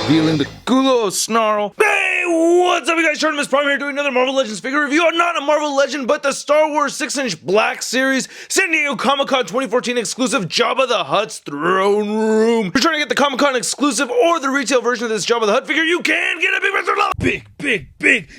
revealing the Gulo snarl. Hey, what's up, you guys? Charles Prime here doing another Marvel Legends figure review. Not a Marvel Legend, but the Star Wars 6-inch Black Series San Diego Comic-Con 2014 exclusive Jabba the Hutt's Throne Room. If you're trying to get the Comic-Con exclusive or the retail version of this Jabba the Hutt figure, you can get a big Mr. Love. Big.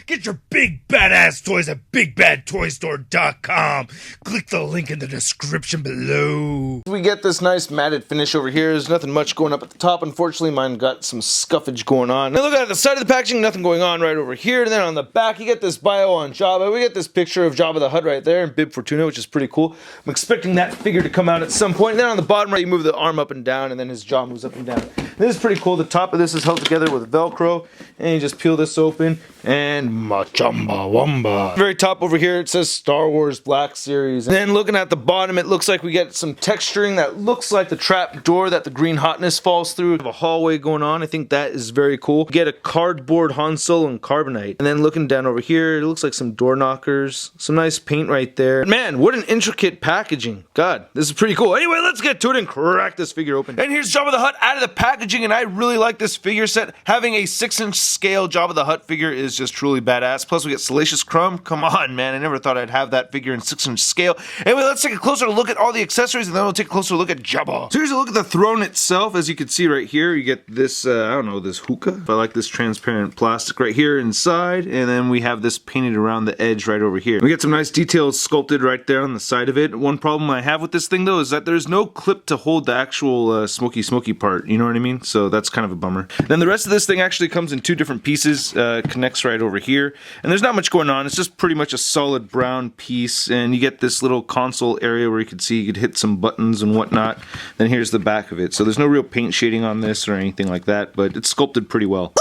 Get your big badass toys at BigBadToyStore.com. Click the link in the description below. We get this nice matted finish over here. There's nothing much going up at the top. Unfortunately, mine got some scuffage going on. Now look at the side of the packaging, nothing going on right over here. And then on the back, you get this bio on Jabba. We get this picture of Jabba the Hutt right there and Bib Fortuna, which is pretty cool. I'm expecting that figure to come out at some point. And then on the bottom right, you move the arm up and down, and then his jaw moves up and down. This is pretty cool. The top of this is held together with Velcro, and you just peel this open, and Machamba Wamba. Very top over here, it says Star Wars Black Series. And then looking at the bottom, it looks like we get some texturing that looks like the trap door that the green hotness falls through. We have a hallway going on. I think that is very cool. You get a cardboard Han Solo and carbonite. And then looking down over here, it looks like some door knockers, some nice paint right there. Man, what an intricate packaging. God, this is pretty cool. Anyway, let's get to it and crack this figure open. And here's Jabba the Hutt out of the packaging, and I really like this figure set. Having a 6-inch scale Jabba the Hutt figure is just truly badass. Plus we get Salacious Crumb. Come on, man, I never thought I'd have that figure in 6-inch scale. Anyway, let's take a closer look at all the accessories, and then we'll take a closer look at Jabba. So here's a look at the throne itself. As you can see right here, you get this, I don't know, this hookah. I like this transparent plastic right here inside, and then we have this painted around the edge right over here. We get some nice details sculpted right there on the side of it. One problem I have with this thing though is that there's no clip to hold the actual smoky part, you know what I mean? So that's kind of a bummer. Then the rest of this thing actually comes in two different pieces, connects right over here, and there's not much going on. It's just pretty much a solid brown piece, and you get this little console area where you can see you could hit some buttons and whatnot. Then here's the back of it. So there's no real paint shading on this or anything like that, but it's sculpted pretty well.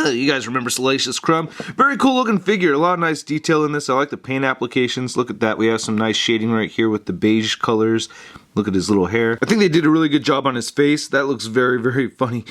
You guys remember Salacious Crumb? Very cool looking figure. A lot of nice detail in this. I like the paint applications. Look at that. We have some nice shading right here with the beige colors. Look at his little hair. I think they did a really good job on his face. That looks very funny.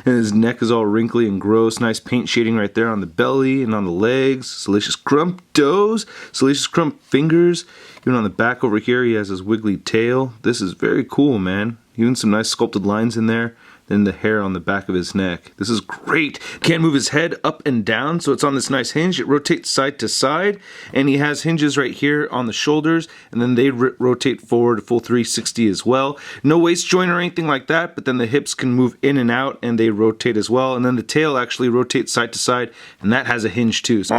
And his neck is all wrinkly and gross. Nice paint shading right there on the belly and on the legs. Salacious Crumb toes. Salacious Crumb fingers. Even on the back over here, he has his wiggly tail. This is very cool, man. Even some nice sculpted lines in there. Then the hair on the back of his neck. This is great. Can't move his head up and down, so it's on this nice hinge. It rotates side to side, and he has hinges right here on the shoulders, and then they rotate forward a full 360 as well. No waist joint or anything like that, but then the hips can move in and out, and they rotate as well. And then the tail actually rotates side to side, and that has a hinge too. So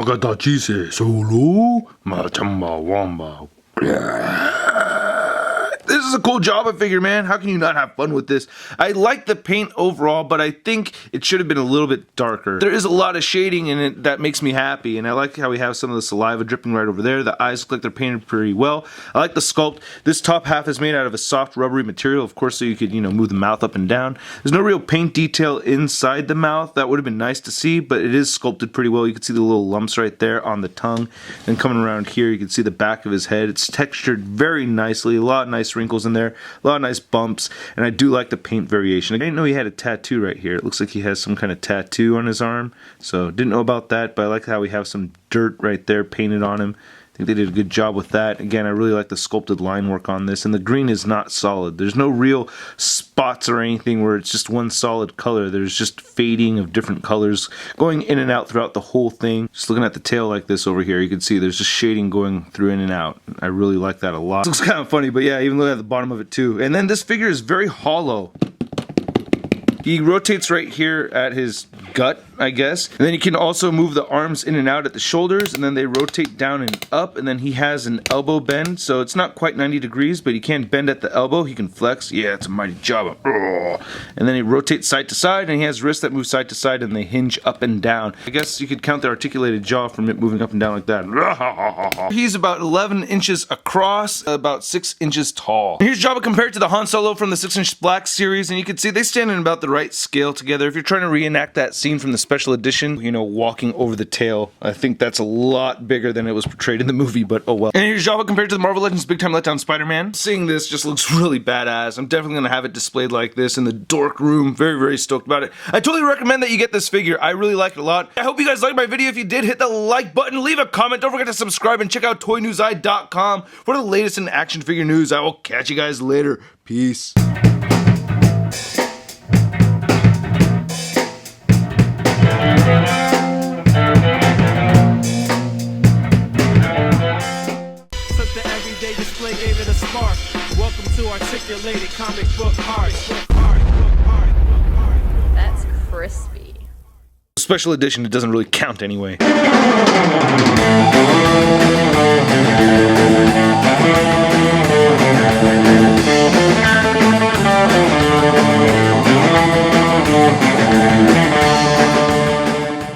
this is a cool Jabba figure, man. How can you not have fun with this? I like the paint overall, but I think it should have been a little bit darker. There is a lot of shading in it that makes me happy, and I like how we have some of the saliva dripping right over there. The eyes look like they're painted pretty well. I like the sculpt. This top half is made out of a soft rubbery material, of course, so you could, move the mouth up and down. There's no real paint detail inside the mouth. That would have been nice to see, but it is sculpted pretty well. You can see the little lumps right there on the tongue. And coming around here, you can see the back of his head. It's textured very nicely. A lot of nice wrinkles in there, a lot of nice bumps, and I do like the paint variation. I didn't know he had a tattoo right here. It looks like he has some kind of tattoo on his arm, so didn't know about that, but I like how we have some dirt right there painted on him. I think they did a good job with that. Again, I really like the sculpted line work on this, and the green is not solid. There's no real spots or anything where it's just one solid color. There's just fading of different colors going in and out throughout the whole thing. Just looking at the tail like this over here, you can see there's just shading going through in and out. I really like that a lot. It looks kind of funny, but yeah, even look at the bottom of it too. And then this figure is very hollow. He rotates right here at his gut, I guess. And then you can also move the arms in and out at the shoulders, and then they rotate down and up, and then he has an elbow bend, so it's not quite 90 degrees, but he can bend at the elbow. He can flex. Yeah, it's a mighty Jabba. And then he rotates side to side, and he has wrists that move side to side, and they hinge up and down. I guess you could count the articulated jaw from it moving up and down like that. He's about 11 inches across, about 6 inches tall. Here's Jabba compared to the Han Solo from the 6-inch Black Series, and you can see they stand in about the right scale together. If you're trying to reenact that scene from the special edition, walking over the tail, I think that's a lot bigger than it was portrayed in the movie, but oh well. And here's Jabba compared to the Marvel Legends Big Time Letdown Spider-Man. Seeing this just looks really badass. I'm definitely gonna have it displayed like this in the dork room. Very stoked about it. I totally recommend that you get this figure. I really like it a lot. I hope you guys liked my video. If you did, hit the like button, leave a comment, don't forget to subscribe, and check out toynewseye.com for the latest in action figure news. I will catch you guys later. Peace. everyday display gave it a spark. Welcome to articulated comic book art. That's crispy. Special edition, it doesn't really count anyway.